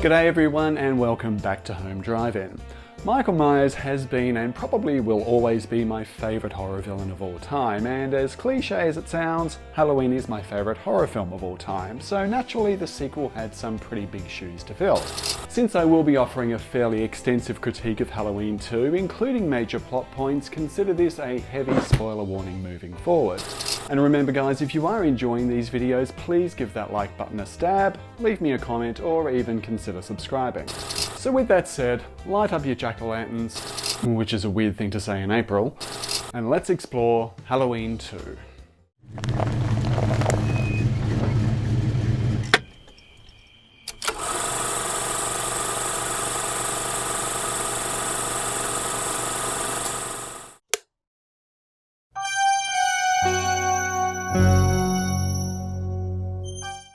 G'day everyone and welcome back to Home Drive-In. Michael Myers has been and probably will always be my favourite horror villain of all time, and as cliche as it sounds, Halloween is my favourite horror film of all time, so naturally the sequel had some pretty big shoes to fill. Since I will be offering a fairly extensive critique of Halloween 2, including major plot points, consider this a heavy spoiler warning moving forward. And remember guys, if you are enjoying these videos, please give that like button a stab, leave me a comment, or even consider subscribing. So with that said, light up your jack-o'-lanterns, which is a weird thing to say in April, and let's explore Halloween 2.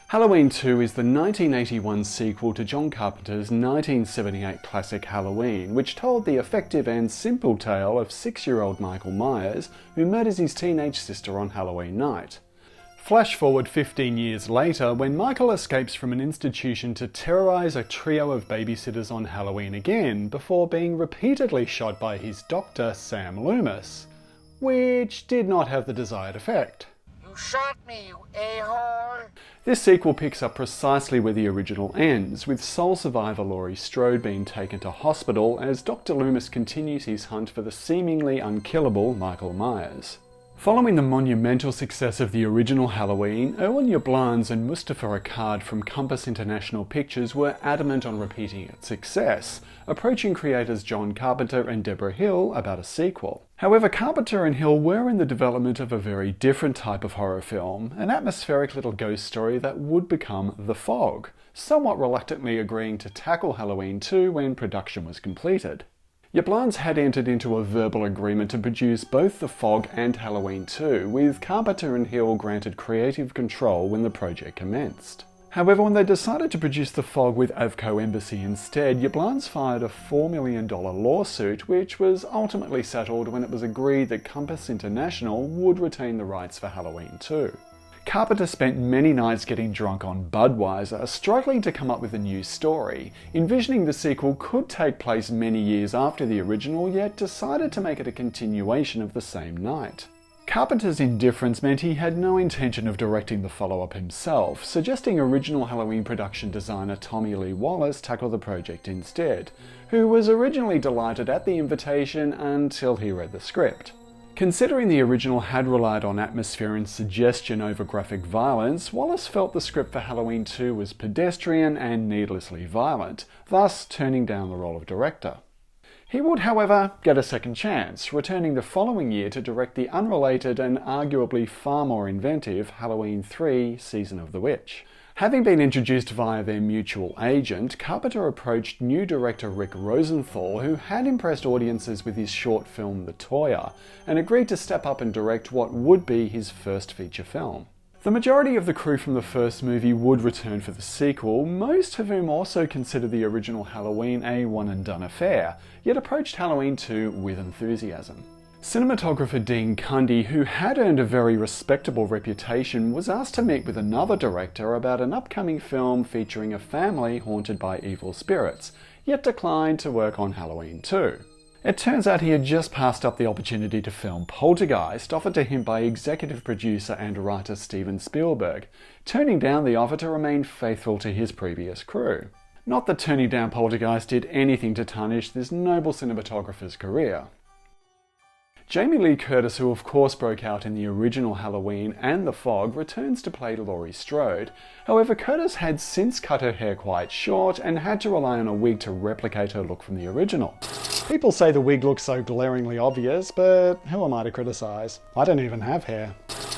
Halloween 2 is the 1981 sequel to John Carpenter's 1978 classic Halloween, which told the effective and simple tale of 6-year-old Michael Myers, who murders his teenage sister on Halloween night. Flash forward 15 years later, when Michael escapes from an institution to terrorise a trio of babysitters on Halloween again, before being repeatedly shot by his doctor, Sam Loomis, which did not have the desired effect. You shot me, you a-hole! This sequel picks up precisely where the original ends, with sole survivor Laurie Strode being taken to hospital as Dr. Loomis continues his hunt for the seemingly unkillable Michael Myers. Following the monumental success of the original Halloween, Erwin Yablans and Mustafa Akkad from Compass International Pictures were adamant on repeating its success, approaching creators John Carpenter and Deborah Hill about a sequel. However, Carpenter and Hill were in the development of a very different type of horror film, an atmospheric little ghost story that would become The Fog, somewhat reluctantly agreeing to tackle Halloween 2 when production was completed. Yablans had entered into a verbal agreement to produce both The Fog and Halloween 2, with Carpenter and Hill granted creative control when the project commenced. However, when they decided to produce The Fog with Avco Embassy instead, Yablans fired a $4 million lawsuit, which was ultimately settled when it was agreed that Compass International would retain the rights for Halloween 2. Carpenter spent many nights getting drunk on Budweiser, struggling to come up with a new story, envisioning the sequel could take place many years after the original, yet decided to make it a continuation of the same night. Carpenter's indifference meant he had no intention of directing the follow-up himself, suggesting original Halloween production designer Tommy Lee Wallace tackle the project instead, who was originally delighted at the invitation until he read the script. Considering the original had relied on atmosphere and suggestion over graphic violence, Wallace felt the script for Halloween 2 was pedestrian and needlessly violent, thus turning down the role of director. He would, however, get a second chance, returning the following year to direct the unrelated and arguably far more inventive Halloween 3 Season of the Witch. Having been introduced via their mutual agent, Carpenter approached new director Rick Rosenthal, who had impressed audiences with his short film The Toya, and agreed to step up and direct what would be his first feature film. The majority of the crew from the first movie would return for the sequel, most of whom also considered the original Halloween a one-and-done affair, yet approached Halloween 2 with enthusiasm. Cinematographer Dean Cundy, who had earned a very respectable reputation, was asked to meet with another director about an upcoming film featuring a family haunted by evil spirits, yet declined to work on Halloween 2. It turns out he had just passed up the opportunity to film Poltergeist, offered to him by executive producer and writer Steven Spielberg, turning down the offer to remain faithful to his previous crew. Not that turning down Poltergeist did anything to tarnish this noble cinematographer's career. Jamie Lee Curtis, who of course broke out in the original Halloween and The Fog, returns to play Laurie Strode. However, Curtis had since cut her hair quite short and had to rely on a wig to replicate her look from the original. People say the wig looks so glaringly obvious, but who am I to criticise? I don't even have hair.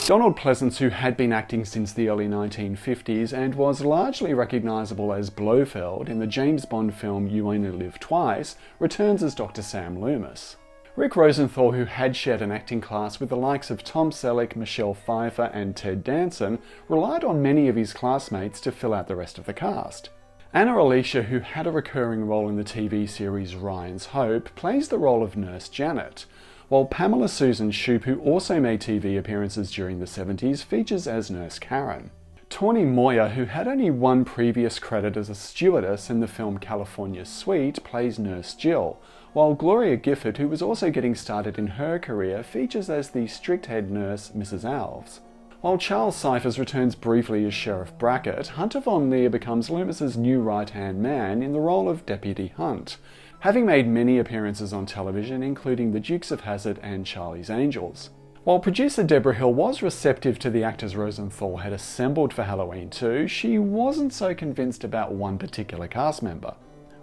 Donald Pleasance, who had been acting since the early 1950s and was largely recognisable as Blofeld in the James Bond film You Only Live Twice, returns as Dr. Sam Loomis. Rick Rosenthal, who had shared an acting class with the likes of Tom Selleck, Michelle Pfeiffer and Ted Danson, relied on many of his classmates to fill out the rest of the cast. Anna Alicia, who had a recurring role in the TV series Ryan's Hope, plays the role of Nurse Janet, while Pamela Susan Shoop, who also made TV appearances during the 70s, features as Nurse Karen. Tawny Moyer, who had only one previous credit as a stewardess in the film California Suite, plays Nurse Jill, while Gloria Gifford, who was also getting started in her career, features as the strict head nurse Mrs. Alves. While Charles Cyphers returns briefly as Sheriff Brackett, Hunter von Leer becomes Loomis's new right-hand man in the role of Deputy Hunt, having made many appearances on television, including The Dukes of Hazzard and Charlie's Angels. While producer Deborah Hill was receptive to the actors Rosenthal had assembled for Halloween 2, she wasn't so convinced about one particular cast member.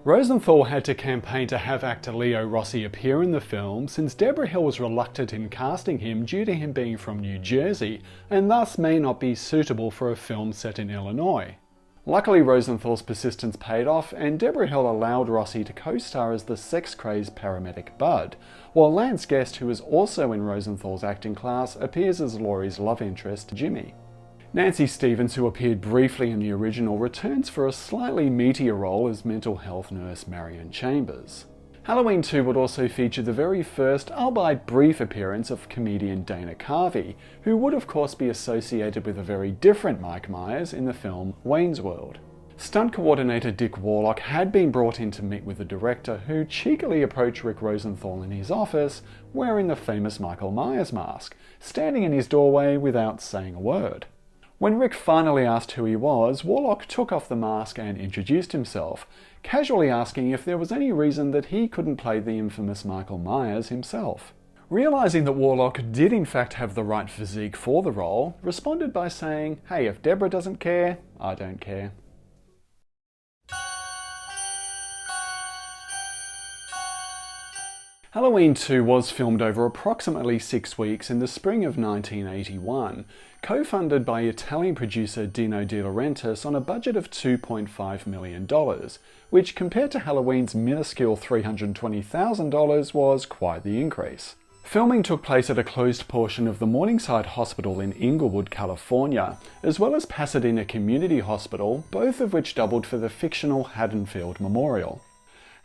Rosenthal had to campaign to have actor Leo Rossi appear in the film, since Deborah Hill was reluctant in casting him due to him being from New Jersey, and thus may not be suitable for a film set in Illinois. Luckily, Rosenthal's persistence paid off, and Deborah Hill allowed Rossi to co-star as the sex-crazed paramedic Bud, while Lance Guest, who is also in Rosenthal's acting class, appears as Laurie's love interest, Jimmy. Nancy Stevens, who appeared briefly in the original, returns for a slightly meatier role as mental health nurse Marion Chambers. Halloween 2 would also feature the very first, albeit brief, appearance of comedian Dana Carvey, who would of course be associated with a very different Mike Myers in the film Wayne's World. Stunt coordinator Dick Warlock had been brought in to meet with the director, who cheekily approached Rick Rosenthal in his office wearing the famous Michael Myers mask, standing in his doorway without saying a word. When Rick finally asked who he was, Warlock took off the mask and introduced himself, casually asking if there was any reason that he couldn't play the infamous Michael Myers himself. Realising that Warlock did in fact have the right physique for the role, responded by saying, "Hey, if Deborah doesn't care, I don't care." Halloween 2 was filmed over approximately 6 weeks in the spring of 1981, co-funded by Italian producer Dino De Laurentiis on a budget of $2.5 million, which compared to Halloween's minuscule $320,000 was quite the increase. Filming took place at a closed portion of the Morningside Hospital in Inglewood, California, as well as Pasadena Community Hospital, both of which doubled for the fictional Haddonfield Memorial.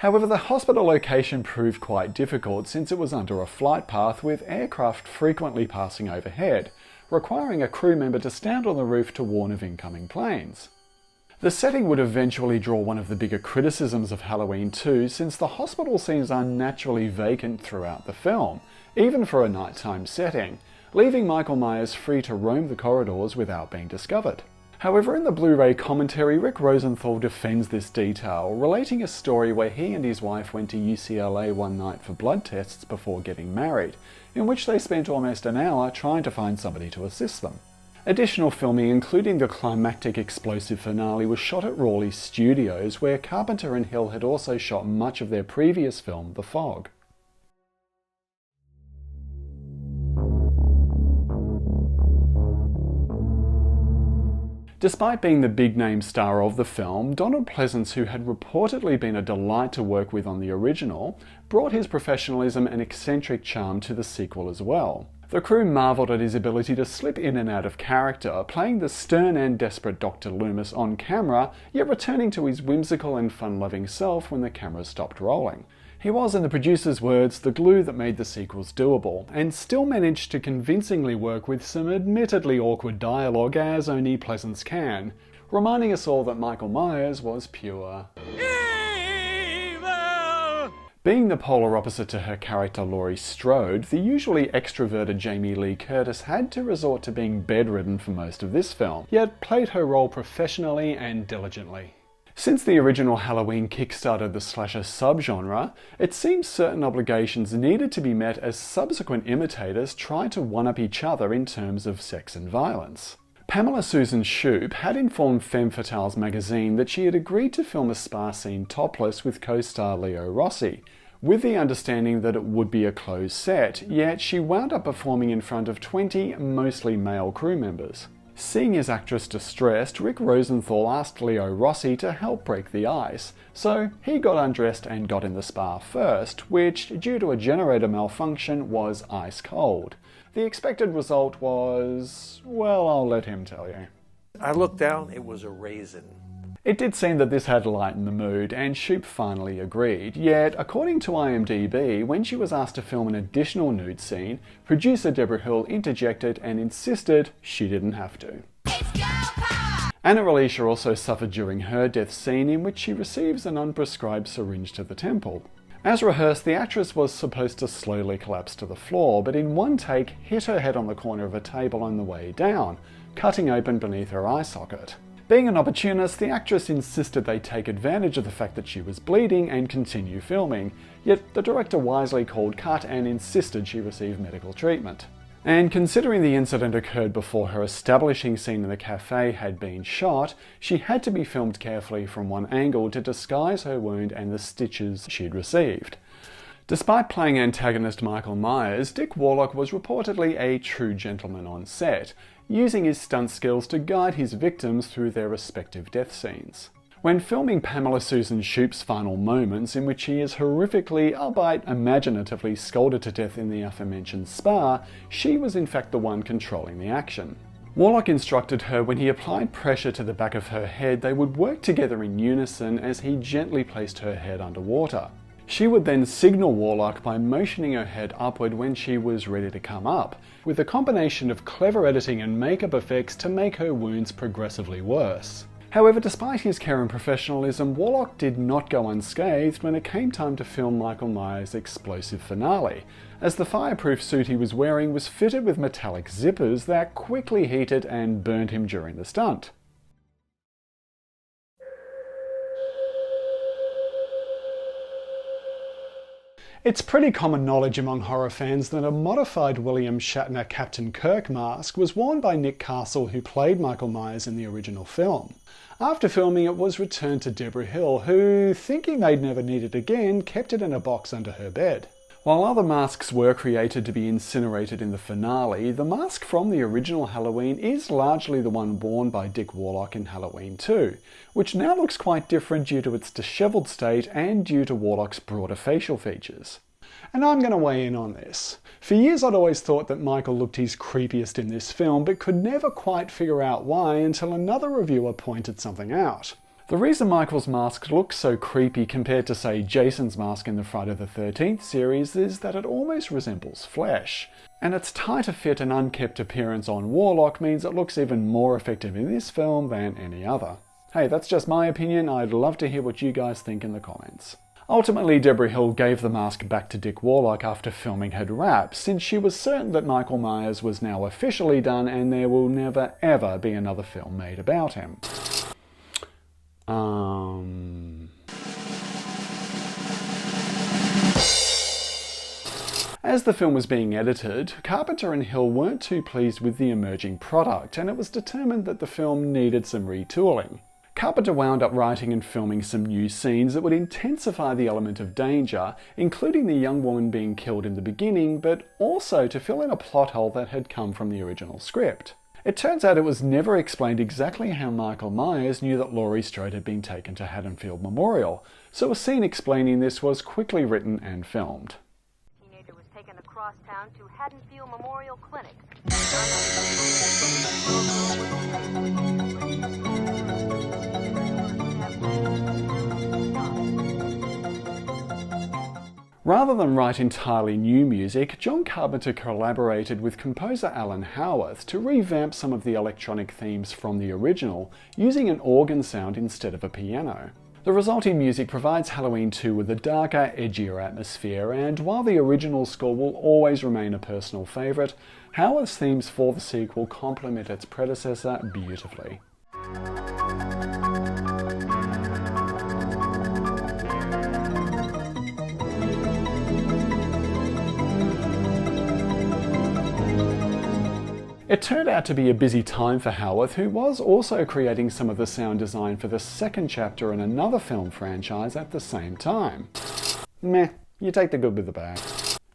However, the hospital location proved quite difficult since it was under a flight path with aircraft frequently passing overhead, requiring a crew member to stand on the roof to warn of incoming planes. The setting would eventually draw one of the bigger criticisms of Halloween 2, since the hospital seems unnaturally vacant throughout the film, even for a nighttime setting, leaving Michael Myers free to roam the corridors without being discovered. However, in the Blu-ray commentary, Rick Rosenthal defends this detail, relating a story where he and his wife went to UCLA one night for blood tests before getting married, in which they spent almost an hour trying to find somebody to assist them. Additional filming, including the climactic explosive finale, was shot at Rawley Studios, where Carpenter and Hill had also shot much of their previous film, The Fog. Despite being the big-name star of the film, Donald Pleasance, who had reportedly been a delight to work with on the original, brought his professionalism and eccentric charm to the sequel as well. The crew marvelled at his ability to slip in and out of character, playing the stern and desperate Dr. Loomis on camera, yet returning to his whimsical and fun-loving self when the camera stopped rolling. He was, in the producer's words, the glue that made the sequels doable, and still managed to convincingly work with some admittedly awkward dialogue as only Pleasance can, reminding us all that Michael Myers was pure evil. Being the polar opposite to her character Laurie Strode, the usually extroverted Jamie Lee Curtis had to resort to being bedridden for most of this film, yet played her role professionally and diligently. Since the original Halloween kickstarted the slasher subgenre, it seems certain obligations needed to be met as subsequent imitators tried to one-up each other in terms of sex and violence. Pamela Susan Shoop had informed Femme Fatale's magazine that she had agreed to film a spa scene topless with co-star Leo Rossi, with the understanding that it would be a closed set, yet she wound up performing in front of 20 mostly male crew members. Seeing his actress distressed, Rick Rosenthal asked Leo Rossi to help break the ice, so he got undressed and got in the spa first, which, due to a generator malfunction, was ice cold. The expected result was, well, I'll let him tell you. I looked down, it was a raisin. It did seem that this had lightened the mood, and Shoop finally agreed, yet according to IMDb, when she was asked to film an additional nude scene, producer Deborah Hill interjected and insisted she didn't have to. It's girl power! Alicia also suffered during her death scene, in which she receives an unprescribed syringe to the temple. As rehearsed, the actress was supposed to slowly collapse to the floor, but in one take hit her head on the corner of a table on the way down, cutting open beneath her eye socket. Being an opportunist, the actress insisted they take advantage of the fact that she was bleeding and continue filming, yet the director wisely called cut and insisted she receive medical treatment. And considering the incident occurred before her establishing scene in the cafe had been shot, she had to be filmed carefully from one angle to disguise her wound and the stitches she'd received. Despite playing antagonist Michael Myers, Dick Warlock was reportedly a true gentleman on set, using his stunt skills to guide his victims through their respective death scenes. When filming Pamela Susan Shoop's final moments, in which he is horrifically, albeit imaginatively, scolded to death in the aforementioned spa, she was in fact the one controlling the action. Warlock instructed her when he applied pressure to the back of her head, they would work together in unison as he gently placed her head underwater. She would then signal Warlock by motioning her head upward when she was ready to come up, with a combination of clever editing and makeup effects to make her wounds progressively worse. However, despite his care and professionalism, Warlock did not go unscathed when it came time to film Michael Myers' explosive finale, as the fireproof suit he was wearing was fitted with metallic zippers that quickly heated and burned him during the stunt. It's pretty common knowledge among horror fans that a modified William Shatner Captain Kirk mask was worn by Nick Castle, who played Michael Myers in the original film. After filming, it was returned to Deborah Hill, who, thinking they'd never need it again, kept it in a box under her bed. While other masks were created to be incinerated in the finale, the mask from the original Halloween is largely the one worn by Dick Warlock in Halloween 2, which now looks quite different due to its dishevelled state and due to Warlock's broader facial features. And I'm going to weigh in on this. For years I'd always thought that Michael looked his creepiest in this film, but could never quite figure out why until another reviewer pointed something out. The reason Michael's mask looks so creepy compared to, say, Jason's mask in the Friday the 13th series is that it almost resembles flesh. And its tighter fit and unkept appearance on Warlock means it looks even more effective in this film than any other. Hey, that's just my opinion. I'd love to hear what you guys think in the comments. Ultimately, Deborah Hill gave the mask back to Dick Warlock after filming had wrapped, since she was certain that Michael Myers was now officially done and there will never ever be another film made about him. As the film was being edited, Carpenter and Hill weren't too pleased with the emerging product, and it was determined that the film needed some retooling. Carpenter wound up writing and filming some new scenes that would intensify the element of danger, including the young woman being killed in the beginning, but also to fill in a plot hole that had come from the original script. It turns out it was never explained exactly how Michael Myers knew that Laurie Strode had been taken to Haddonfield Memorial, so a scene explaining this was quickly written and filmed. The teenager was taken across town to Haddonfield Memorial Clinic. Rather than write entirely new music, John Carpenter collaborated with composer Alan Howarth to revamp some of the electronic themes from the original, using an organ sound instead of a piano. The resulting music provides Halloween 2 with a darker, edgier atmosphere, and while the original score will always remain a personal favourite, Howarth's themes for the sequel complement its predecessor beautifully. It turned out to be a busy time for Howarth, who was also creating some of the sound design for the second chapter in another film franchise at the same time. Meh, you take the good with the bad.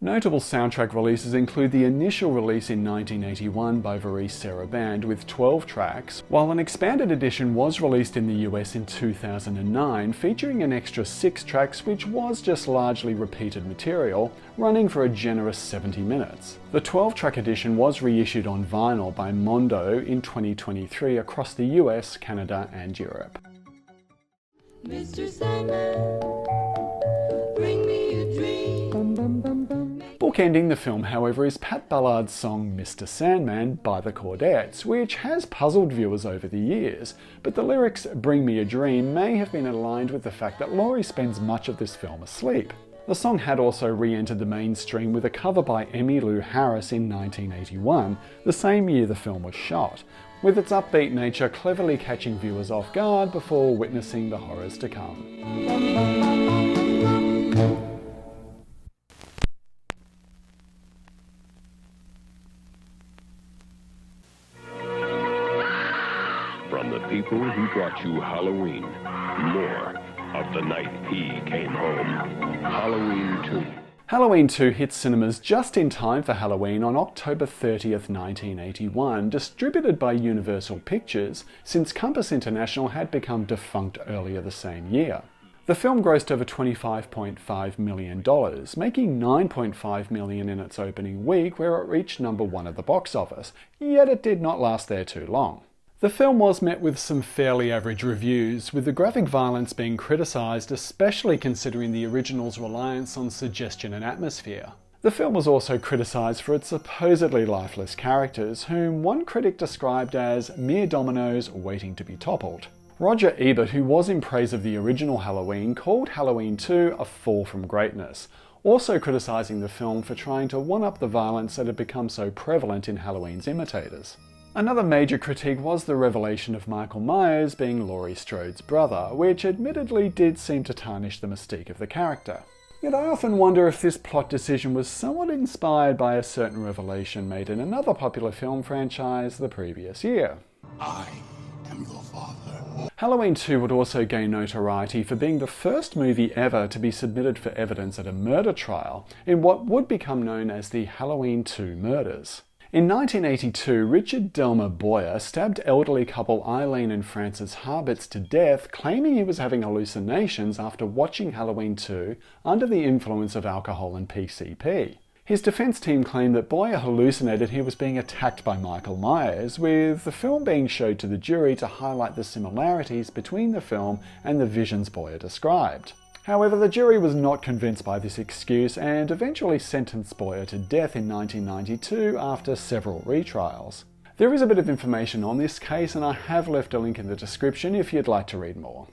Notable soundtrack releases include the initial release in 1981 by Varese Sarah Band with 12 tracks, while an expanded edition was released in the US in 2009 featuring an extra 6 tracks, which was just largely repeated material, running for a generous 70 minutes. The 12-track edition was reissued on vinyl by Mondo in 2023 across the US, Canada and Europe. Mr. Sandman, bring me a dream. Bookending the film, however, is Pat Ballard's song Mr. Sandman by the Chordettes, which has puzzled viewers over the years, but the lyrics Bring Me a Dream may have been aligned with the fact that Laurie spends much of this film asleep. The song had also re-entered the mainstream with a cover by Emmylou Harris in 1981, the same year the film was shot, with its upbeat nature cleverly catching viewers off guard before witnessing the horrors to come. From the people who brought you Halloween, more of the night he came home. Halloween 2. Halloween 2 hit cinemas just in time for Halloween on October 30th, 1981, distributed by Universal Pictures, since Compass International had become defunct earlier the same year. The film grossed over $25.5 million, making $9.5 million in its opening week, where it reached number 1 at the box office, yet it did not last there too long. The film was met with some fairly average reviews, with the graphic violence being criticised, especially considering the original's reliance on suggestion and atmosphere. The film was also criticised for its supposedly lifeless characters, whom one critic described as mere dominoes waiting to be toppled. Roger Ebert, who was in praise of the original Halloween, called Halloween 2 a fall from greatness, also criticising the film for trying to one-up the violence that had become so prevalent in Halloween's imitators. Another major critique was the revelation of Michael Myers being Laurie Strode's brother, which admittedly did seem to tarnish the mystique of the character. Yet I often wonder if this plot decision was somewhat inspired by a certain revelation made in another popular film franchise the previous year. I am your father. Halloween 2 would also gain notoriety for being the first movie ever to be submitted for evidence at a murder trial in what would become known as the Halloween 2 murders. In 1982, Richard Delmer Boyer stabbed elderly couple Eileen and Francis Harbitz to death, claiming he was having hallucinations after watching Halloween 2 under the influence of alcohol and PCP. His defense team claimed that Boyer hallucinated he was being attacked by Michael Myers, with the film being showed to the jury to highlight the similarities between the film and the visions Boyer described. However, the jury was not convinced by this excuse and eventually sentenced Boyer to death in 1992 after several retrials. There is a bit of information on this case, and I have left a link in the description if you'd like to read more.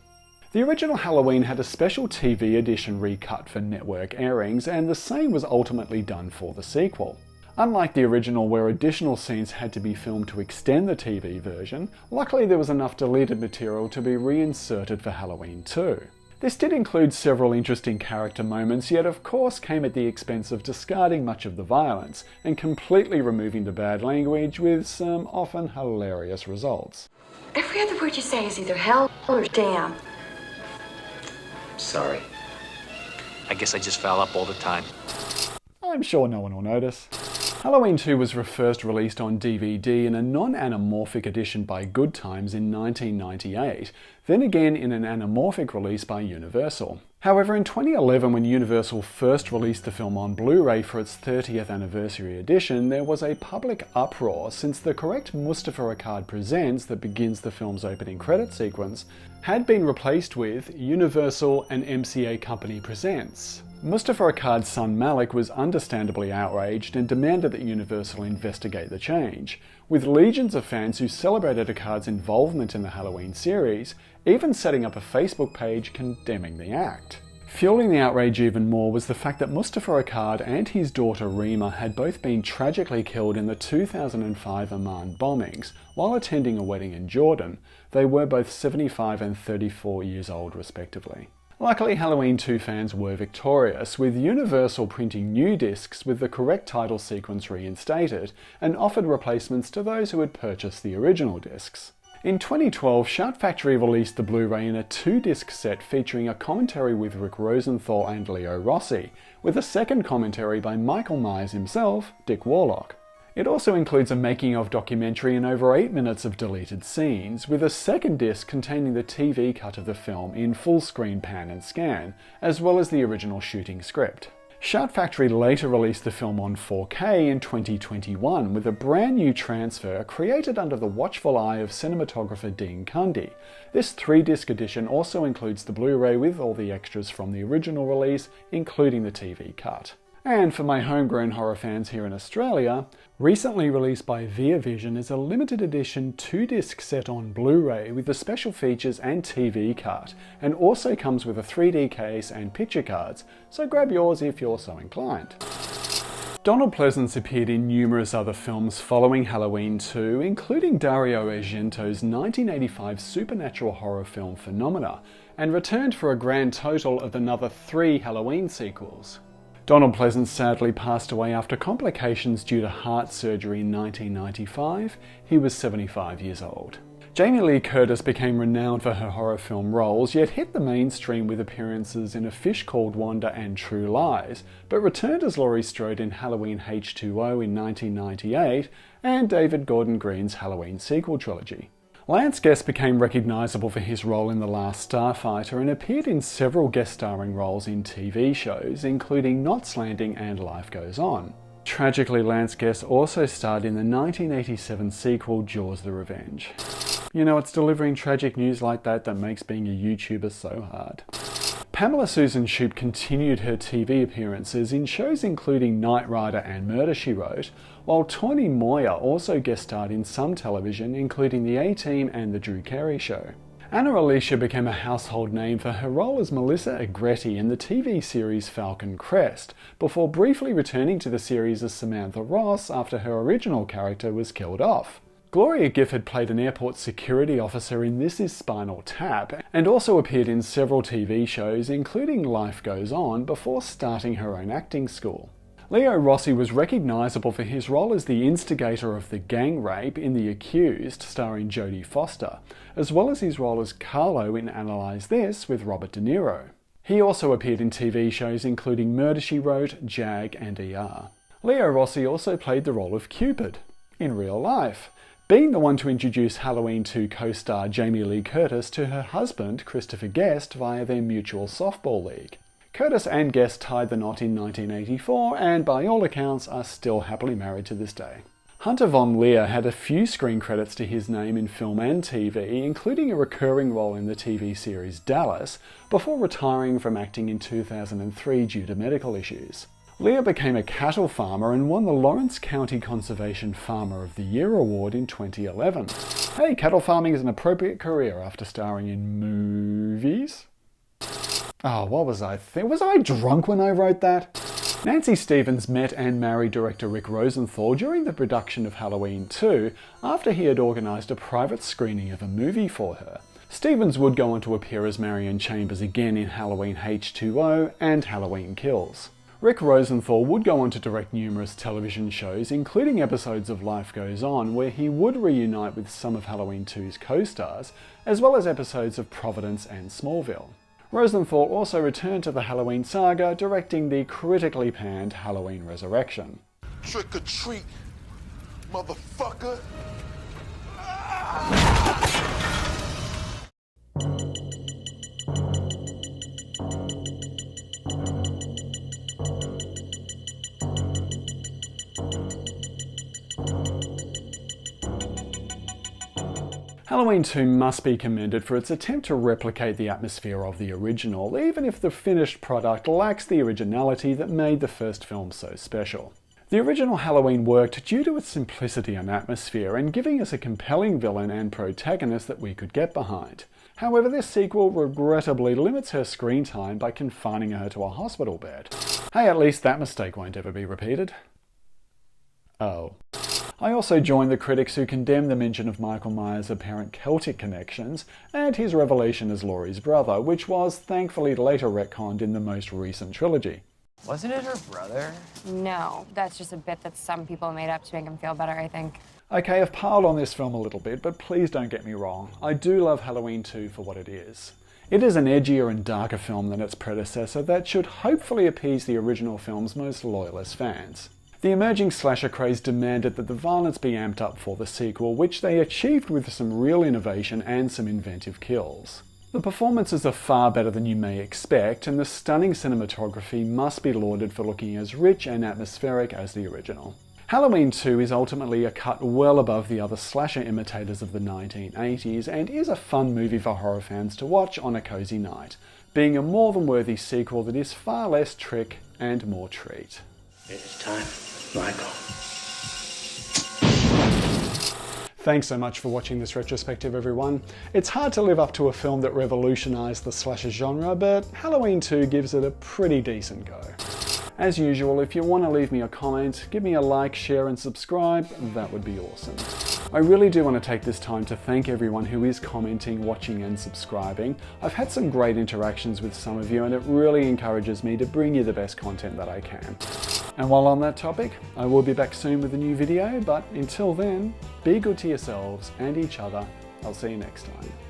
The original Halloween had a special TV edition recut for network airings, and the same was ultimately done for the sequel. Unlike the original, where additional scenes had to be filmed to extend the TV version, luckily there was enough deleted material to be reinserted for Halloween 2. This did include several interesting character moments, yet of course came at the expense of discarding much of the violence and completely removing the bad language, with some often hilarious results. Every other word you say is either hell or damn. Sorry. I guess I just foul up all the time. I'm sure no one will notice. Halloween 2 was first released on DVD in a non-anamorphic edition by Good Times in 1998, then again in an anamorphic release by Universal. However, in 2011, when Universal first released the film on Blu-ray for its 30th anniversary edition, there was a public uproar since the correct Mustafa Akkad Presents that begins the film's opening credit sequence had been replaced with Universal and MCA Company Presents. Mustafa Akkad's son Malik was understandably outraged and demanded that Universal investigate the change, with legions of fans who celebrated Akkad's involvement in the Halloween series, even setting up a Facebook page condemning the act. Fueling the outrage even more was the fact that Mustafa Akkad and his daughter Rima had both been tragically killed in the 2005 Amman bombings while attending a wedding in Jordan. They were both 75 and 34 years old respectively. Luckily, Halloween 2 fans were victorious, with Universal printing new discs with the correct title sequence reinstated, and offered replacements to those who had purchased the original discs. In 2012, Shout Factory released the Blu-ray in a 2-disc set featuring a commentary with Rick Rosenthal and Leo Rossi, with a second commentary by Michael Myers himself, Dick Warlock. It also includes a making-of documentary and over 8 minutes of deleted scenes, with a second disc containing the TV cut of the film in full-screen pan and scan, as well as the original shooting script. Shout Factory later released the film on 4K in 2021 with a brand new transfer created under the watchful eye of cinematographer Dean Cundy. This 3-disc edition also includes the Blu-ray with all the extras from the original release, including the TV cut. And for my homegrown horror fans here in Australia, recently released by ViaVision is a limited edition 2-disc set on Blu-ray with the special features and TV cut, and also comes with a 3D case and picture cards, so grab yours if you're so inclined. Donald Pleasance appeared in numerous other films following Halloween 2, including Dario Argento's 1985 supernatural horror film Phenomena, and returned for a grand total of another 3 Halloween sequels. Donald Pleasance sadly passed away after complications due to heart surgery in 1995. He was 75 years old. Jamie Lee Curtis became renowned for her horror film roles, yet hit the mainstream with appearances in A Fish Called Wanda and True Lies, but returned as Laurie Strode in Halloween H2O in 1998 and David Gordon Green's Halloween sequel trilogy. Lance Guest became recognisable for his role in The Last Starfighter and appeared in several guest starring roles in TV shows, including Knots Landing and Life Goes On. Tragically, Lance Guest also starred in the 1987 sequel Jaws the Revenge. You know, it's delivering tragic news like that makes being a YouTuber so hard. Pamela Susan Shoop continued her TV appearances in shows including Knight Rider and Murder, She Wrote, while Tawny Moyer also guest starred in some television, including The A-Team and The Drew Carey Show. Anna Alicia became a household name for her role as Melissa Agretti in the TV series Falcon Crest, before briefly returning to the series as Samantha Ross after her original character was killed off. Gloria Gifford played an airport security officer in This Is Spinal Tap, and also appeared in several TV shows, including Life Goes On, before starting her own acting school. Leo Rossi was recognisable for his role as the instigator of the gang rape in The Accused, starring Jodie Foster, as well as his role as Carlo in Analyze This with Robert De Niro. He also appeared in TV shows including Murder, She Wrote, Jag and ER. Leo Rossi also played the role of Cupid in real life, being the one to introduce Halloween 2 co-star Jamie Lee Curtis to her husband Christopher Guest via their mutual softball league. Curtis and Guest tied the knot in 1984 and by all accounts are still happily married to this day. Hunter von Leer had a few screen credits to his name in film and TV, including a recurring role in the TV series Dallas, before retiring from acting in 2003 due to medical issues. Leer became a cattle farmer and won the Lawrence County Conservation Farmer of the Year award in 2011. Hey, cattle farming is an appropriate career after starring in movies? Oh, what was I thinking? Was I drunk when I wrote that? Nancy Stevens met and married director Rick Rosenthal during the production of Halloween 2 after he had organised a private screening of a movie for her. Stevens would go on to appear as Marion Chambers again in Halloween H2O and Halloween Kills. Rick Rosenthal would go on to direct numerous television shows, including episodes of Life Goes On, where he would reunite with some of Halloween 2's co-stars, as well as episodes of Providence and Smallville. Rosenthal also returned to the Halloween saga, directing the critically panned Halloween Resurrection. Trick or treat, motherfucker. Halloween 2 must be commended for its attempt to replicate the atmosphere of the original, even if the finished product lacks the originality that made the first film so special. The original Halloween worked due to its simplicity and atmosphere, and giving us a compelling villain and protagonist that we could get behind. However, this sequel regrettably limits her screen time by confining her to a hospital bed. Hey, at least that mistake won't ever be repeated. Oh. I also joined the critics who condemned the mention of Michael Myers' apparent Celtic connections and his revelation as Laurie's brother, which was thankfully later retconned in the most recent trilogy. Wasn't it her brother? No, that's just a bit that some people made up to make him feel better, I think. Okay, I've piled on this film a little bit, but please don't get me wrong. I do love Halloween 2 for what it is. It is an edgier and darker film than its predecessor that should hopefully appease the original film's most loyalist fans. The emerging slasher craze demanded that the violence be amped up for the sequel, which they achieved with some real innovation and some inventive kills. The performances are far better than you may expect, and the stunning cinematography must be lauded for looking as rich and atmospheric as the original. Halloween 2 is ultimately a cut well above the other slasher imitators of the 1980s, and is a fun movie for horror fans to watch on a cozy night, being a more than worthy sequel that is far less trick and more treat. It's time, Michael. Thanks so much for watching this retrospective, everyone. It's hard to live up to a film that revolutionised the slasher genre, but Halloween 2 gives it a pretty decent go. As usual, if you want to leave me a comment, give me a like, share and subscribe, that would be awesome. I really do want to take this time to thank everyone who is commenting, watching and subscribing. I've had some great interactions with some of you and it really encourages me to bring you the best content that I can. And while on that topic, I will be back soon with a new video, but until then, be good to yourselves and each other. I'll see you next time.